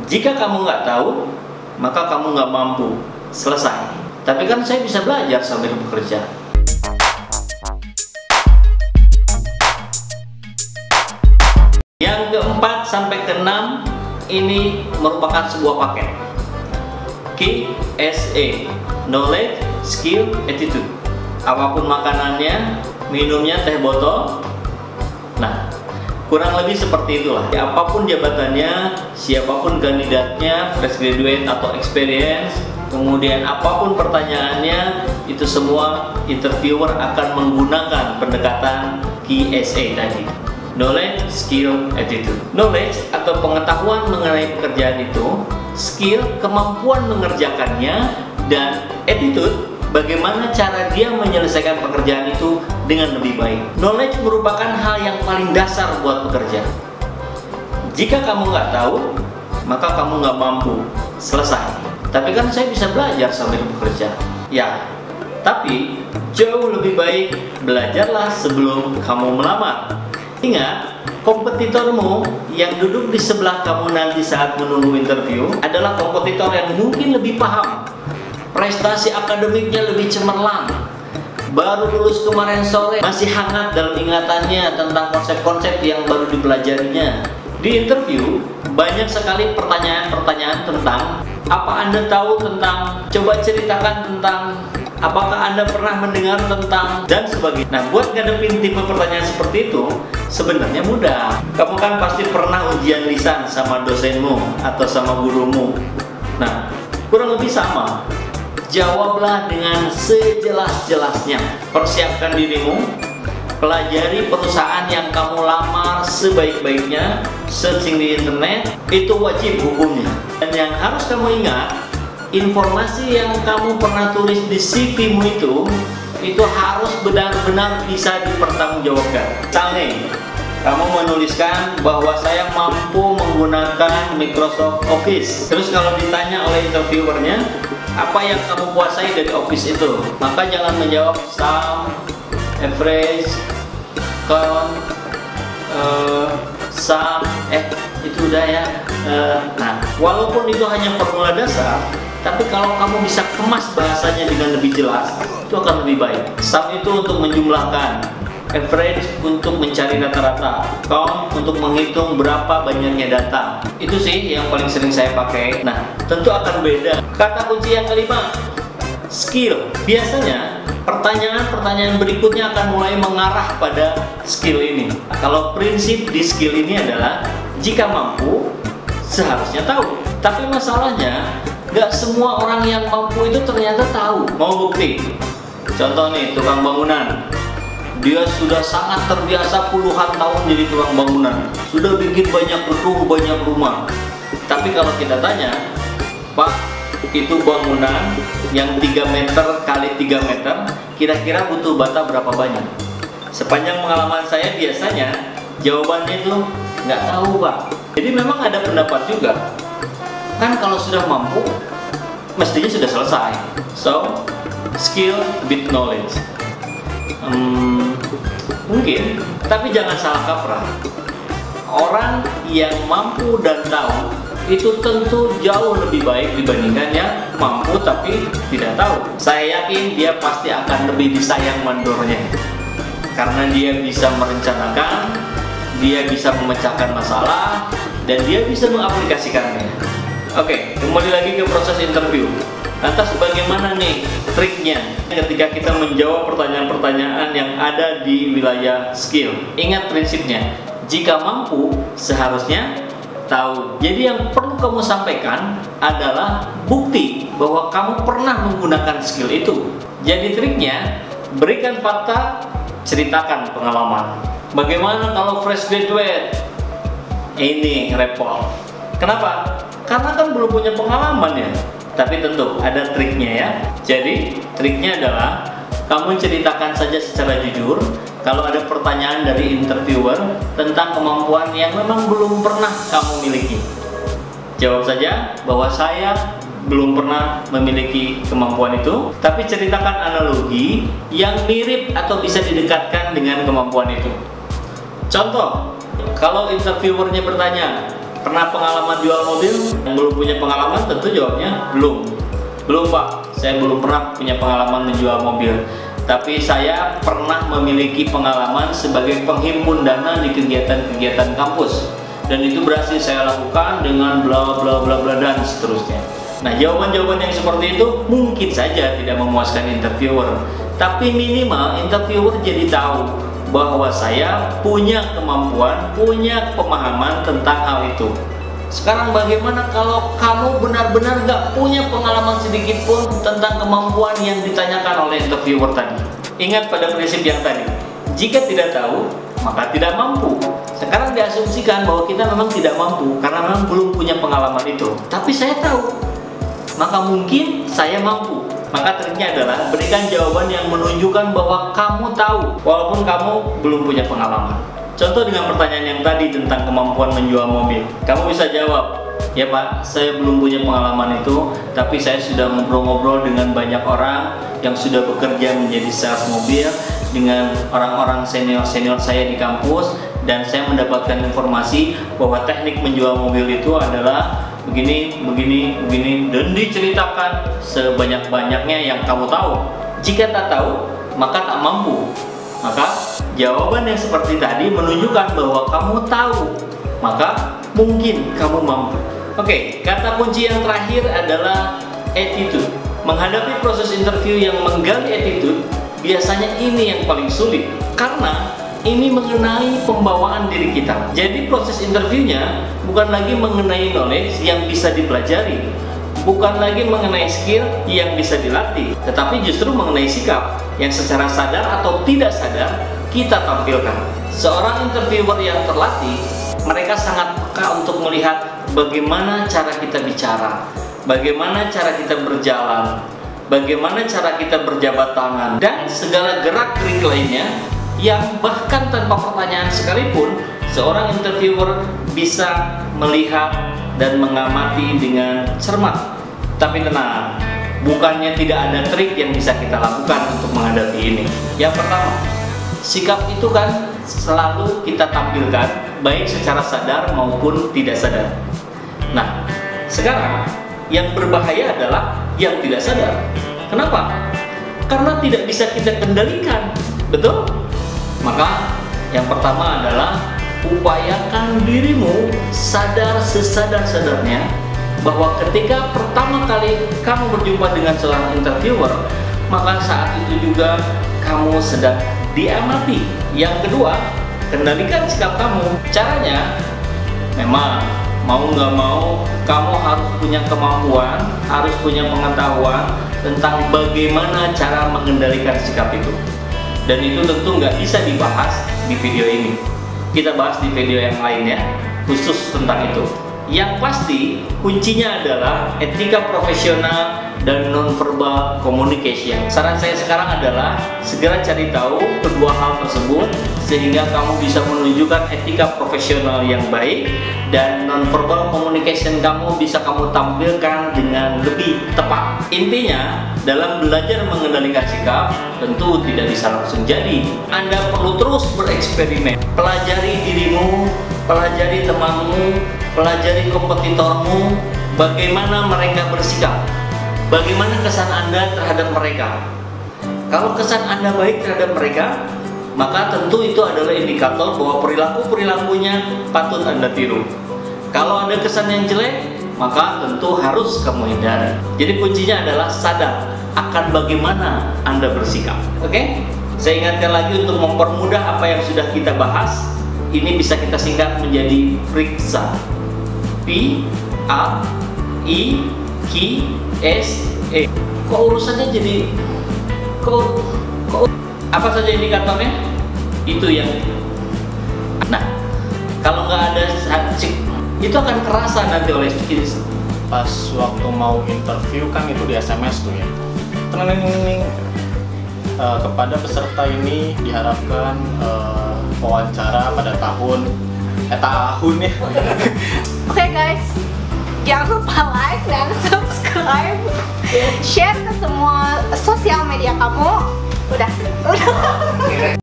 Jika kamu nggak tahu, maka kamu nggak mampu. Selesai. Tapi kan saya bisa belajar sambil bekerja. Yang keempat sampai keenam ini merupakan sebuah paket. KSA, Knowledge, Skill, Attitude. Apapun makanannya, minumnya teh botol. Nah, kurang lebih seperti itulah. Apapun jabatannya, siapapun kandidatnya, fresh graduate atau experience, kemudian apapun pertanyaannya, itu semua interviewer akan menggunakan pendekatan KSA tadi. Knowledge, Skill, Attitude. Knowledge atau pengetahuan mengenai pekerjaan itu, skill, kemampuan mengerjakannya, dan attitude, bagaimana cara dia menyelesaikan pekerjaan itu dengan lebih baik. Knowledge merupakan hal yang paling dasar buat bekerja. Jika kamu nggak tahu, maka kamu nggak mampu. Selesai. Tapi kan saya bisa belajar sambil bekerja. Ya, tapi jauh lebih baik belajarlah sebelum kamu melamar. Ingat, kompetitormu yang duduk di sebelah kamu nanti saat menunggu interview adalah kompetitor yang mungkin lebih paham, prestasi akademiknya lebih cemerlang, baru lulus kemarin sore, masih hangat dalam ingatannya tentang konsep-konsep yang baru dipelajarinya. Di interview, banyak sekali pertanyaan-pertanyaan tentang apa Anda tahu tentang, coba ceritakan tentang, apakah Anda pernah mendengar tentang, dan sebagainya. Nah, buat ngadepin tipe pertanyaan seperti itu, sebenarnya mudah. Kamu kan pasti pernah ujian lisan sama dosenmu atau sama gurumu. Nah, kurang lebih sama. Jawablah dengan sejelas-jelasnya. Persiapkan dirimu, pelajari perusahaan yang kamu lamar sebaik-baiknya, searching di internet, itu wajib hukumnya. Dan yang harus kamu ingat, informasi yang kamu pernah tulis di CV-mu itu harus benar-benar bisa dipertanggungjawabkan. Misalnya, kamu menuliskan bahwa saya mampu menggunakan Microsoft Office. Terus kalau ditanya oleh interviewernya, apa yang kamu kuasai dari Office itu? Maka jangan menjawab sum, average, count, sum, itu udah ya. Nah, walaupun itu hanya formula dasar, tapi kalau kamu bisa kemas bahasanya dengan lebih jelas, itu akan lebih baik. Sum itu untuk menjumlahkan, average untuk mencari rata-rata, count untuk menghitung berapa banyaknya data. Itu sih yang paling sering saya pakai. Nah, tentu akan beda. Kata kunci yang kelima, skill. Biasanya pertanyaan-pertanyaan berikutnya akan mulai mengarah pada skill ini. Kalau prinsip di skill ini adalah jika mampu, seharusnya tahu. Tapi masalahnya, nggak semua orang yang mampu itu ternyata tahu. Mau bukti? Contoh nih, tukang bangunan. Dia sudah sangat terbiasa puluhan tahun jadi tukang bangunan. Sudah bikin banyak gedung, banyak rumah. Tapi kalau kita tanya, Pak, itu bangunan yang 3 meter kali 3 meter, kira-kira butuh bata berapa banyak? Sepanjang pengalaman saya biasanya, jawabannya itu nggak tahu, Pak. Jadi memang ada pendapat juga. Kan kalau sudah mampu, mestinya sudah selesai. So, skill with knowledge. Mungkin, tapi jangan salah kaprah. Orang yang mampu dan tahu itu tentu jauh lebih baik dibandingkan yang mampu tapi tidak tahu. Saya yakin dia pasti akan lebih disayang mandornya, karena dia bisa merencanakan, dia bisa memecahkan masalah, dan dia bisa mengaplikasikannya. Oke, kembali lagi ke proses interview. Lantas bagaimana nih triknya ketika kita menjawab pertanyaan-pertanyaan yang ada di wilayah skill? Ingat prinsipnya, jika mampu seharusnya tahu. Jadi yang perlu kamu sampaikan adalah bukti bahwa kamu pernah menggunakan skill itu. Jadi triknya, berikan fakta, ceritakan pengalaman. Bagaimana kalau fresh graduate? Ini repot. Kenapa? Karena kan belum punya pengalaman ya. Tapi tentu ada triknya ya. Jadi triknya adalah kamu ceritakan saja secara jujur. Kalau ada pertanyaan dari interviewer tentang kemampuan yang memang belum pernah kamu miliki, jawab saja bahwa saya belum pernah memiliki kemampuan itu, tapi ceritakan analogi yang mirip atau bisa didekatkan dengan kemampuan itu. Contoh, kalau interviewernya bertanya, Pernah pengalaman jual mobil? Yang belum punya pengalaman tentu jawabnya belum. Belum Pak, saya belum pernah punya pengalaman menjual mobil. Tapi saya pernah memiliki pengalaman sebagai penghimpun dana di kegiatan-kegiatan kampus. Dan itu berhasil saya lakukan dengan bla bla bla bla dan seterusnya. Nah, jawaban-jawaban yang seperti itu mungkin saja tidak memuaskan interviewer. Tapi minimal interviewer jadi tahu bahwa saya punya kemampuan, punya pemahaman tentang hal itu. Sekarang bagaimana kalau kamu benar-benar gak punya pengalaman sedikit pun tentang kemampuan yang ditanyakan oleh interviewer tadi? Ingat pada prinsip yang tadi, jika tidak tahu, maka tidak mampu. Sekarang diasumsikan bahwa kita memang tidak mampu karena memang belum punya pengalaman itu. Tapi saya tahu, maka mungkin saya mampu. Maka triknya adalah berikan jawaban yang menunjukkan bahwa kamu tahu walaupun kamu belum punya pengalaman. Contoh dengan pertanyaan yang tadi tentang kemampuan menjual mobil. Kamu bisa jawab, ya Pak, saya belum punya pengalaman itu, tapi saya sudah ngobrol-ngobrol dengan banyak orang yang sudah bekerja menjadi sales mobil, dengan orang-orang senior-senior saya di kampus, dan saya mendapatkan informasi bahwa teknik menjual mobil itu adalah begini, begini, begini, dan diceritakan sebanyak-banyaknya yang kamu tahu. Jika tak tahu, maka tak mampu. Maka jawaban yang seperti tadi menunjukkan bahwa kamu tahu, maka mungkin kamu mampu. Oke, kata kunci yang terakhir adalah attitude. Menghadapi proses interview yang menggali attitude, biasanya ini yang paling sulit karena ini mengenai pembawaan diri kita. Jadi proses interviewnya bukan lagi mengenai knowledge yang bisa dipelajari, bukan lagi mengenai skill yang bisa dilatih, tetapi justru mengenai sikap yang secara sadar atau tidak sadar kita tampilkan. Seorang interviewer yang terlatih, mereka sangat peka untuk melihat bagaimana cara kita bicara, bagaimana cara kita berjalan, bagaimana cara kita berjabat tangan, dan segala gerak-gerik lainnya yang bahkan tanpa pertanyaan sekalipun seorang interviewer bisa melihat dan mengamati dengan cermat. Tapi tenang, bukannya tidak ada trik yang bisa kita lakukan untuk menghadapi ini. Yang pertama, sikap itu kan selalu kita tampilkan baik secara sadar maupun tidak sadar. Nah, sekarang yang berbahaya adalah yang tidak sadar. Kenapa? Karena tidak bisa kita kendalikan, betul? Maka yang pertama adalah upayakan dirimu sadar sesadar-sadarnya bahwa ketika pertama kali kamu berjumpa dengan seorang interviewer, maka saat itu juga kamu sedang diamati. Yang kedua, kendalikan sikap kamu. Caranya, memang mau nggak mau kamu harus punya kemampuan, harus punya pengetahuan tentang bagaimana cara mengendalikan sikap itu. Dan itu tentu nggak bisa dibahas di video ini. Kita bahas di video yang lainnya khusus tentang itu. Yang pasti kuncinya adalah etika profesional dan non-verbal communication. Saran saya sekarang adalah segera cari tahu kedua hal tersebut sehingga kamu bisa menunjukkan etika profesional yang baik dan non-verbal communication kamu bisa kamu tampilkan dengan lebih tepat. Intinya, dalam belajar mengendalikan sikap tentu tidak bisa langsung jadi. Anda perlu terus bereksperimen. Pelajari dirimu, pelajari temanmu, pelajari kompetitormu, bagaimana mereka bersikap, bagaimana kesan Anda terhadap mereka. Kalau kesan Anda baik terhadap mereka, maka tentu itu adalah indikator bahwa perilaku-perilakunya patut Anda tiru. Kalau ada kesan yang jelek, maka tentu harus kamu hindari. Jadi kuncinya adalah sadar akan bagaimana Anda bersikap. Oke? Saya ingatkan lagi untuk mempermudah apa yang sudah kita bahas, ini bisa kita singkat menjadi PRIKSA. P-A-I-K-S-E. Kok urusannya jadi apa saja indikatornya? Itu yang. Nah, kalau nggak ada itu akan kerasa nanti oleh skills. Pas waktu mau interview kan itu di SMS tuh ya. Kepada peserta ini diharapkan wawancara pada tahun ya. Oke guys, jangan lupa like dan subscribe, share ke semua sosial media kamu. Udah.